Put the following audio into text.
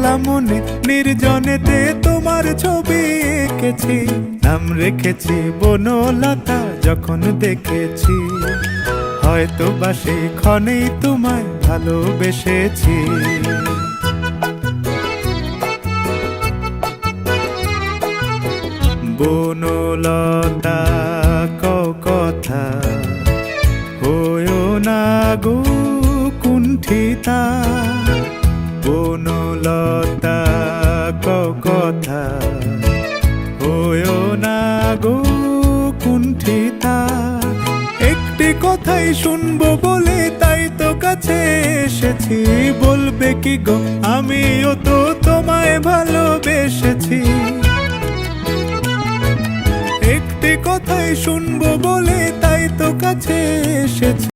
একলা মনে নির্জনেতে তোমার ছবি এঁকেছি, নাম রেখেছি বনলতা যখন দেখেছি, হয়তো বা সেই ক্ষণেই তোমায় ভালোবেসেছি। বনলতা কও কথা, হয়ো না গো কুণ্ঠিতা। বনলতা কও কথা, হয়ো না গো কুণ্ঠিতা। একটি কথাই শুনবো বলে তাই তো কাছে এসেছি, বলবে কি গো আমিও তো তোমায় ভালোবেসেছি। একটি কথাই শুনবো বলে তাই তো কাছে এসেছি।